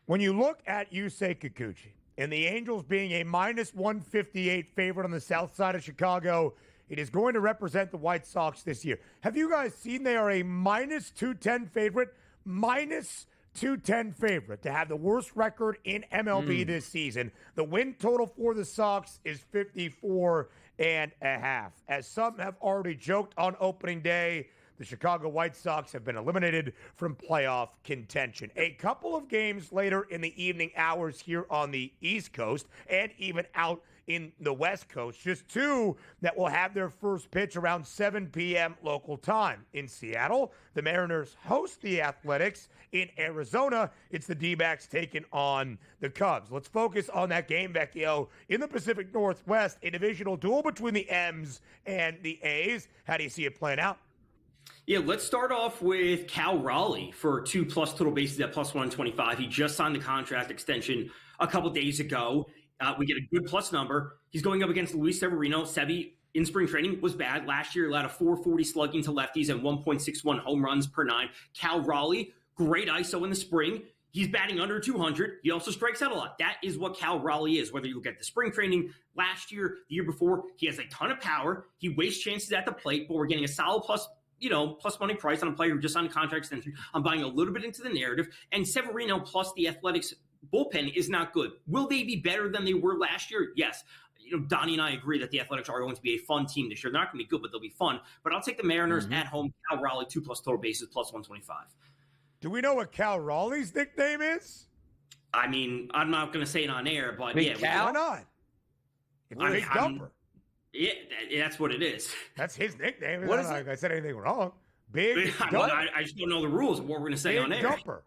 When you look at Yusei Kikuchi and the Angels being a minus 158 favorite on the south side of Chicago, it is going to represent the White Sox this year. Have you guys seen they are a minus 210 favorite? Minus 210 favorite to have the worst record in MLB this season. The win total for the Sox is 54.5. As some have already joked on opening day, the Chicago White Sox have been eliminated from playoff contention. A couple of games later in the evening hours here on the East Coast and even out in the West Coast, just two that will have their first pitch around 7 p.m. local time. In Seattle, the Mariners host the Athletics. In Arizona, it's the D-backs taking on the Cubs. Let's focus on that game, Vecchio. In the Pacific Northwest, a divisional duel between the M's and the A's. How do you see it playing out? Yeah, let's start off with Cal Raleigh for 2+ total bases at plus 125. He just signed the contract extension a couple days ago. We get a good plus number. He's going up against Luis Severino. Sevy in spring training was bad. Last year, allowed a 440 slugging to lefties and 1.61 home runs per 9. Cal Raleigh, great ISO in the spring. He's batting under 200. He also strikes out a lot. That is what Cal Raleigh is, whether you look at the spring training last year, the year before. He has a ton of power. He wastes chances at the plate, but we're getting a solid plus money price on a player who just signed a contract extension. I'm buying a little bit into the narrative. And Severino plus the Athletics bullpen is not good. Will they be better than they were last year? Yes. Donnie and I agree that the Athletics are going to be a fun team this year. They're not going to be good, but they'll be fun. But I'll take the Mariners at home. Cal Raleigh, 2+ total bases, plus 125. Do we know what Cal Raleigh's nickname is? I mean, I'm not going to say it on air, but Big Cal? Why not? It's a big number. Yeah, that's what it is. That's his nickname. What It's is not it? like I said anything wrong. Big I just don't know the rules of what we're going to say on air. Dumper.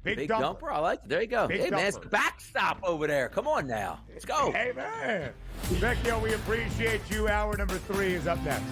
Big dumper. I like it. There you go. Big hey, man, it's dumper. backstop over there. Come on now. Let's go. Hey, man. Vecchio, we appreciate you. Hour number 3 is up next.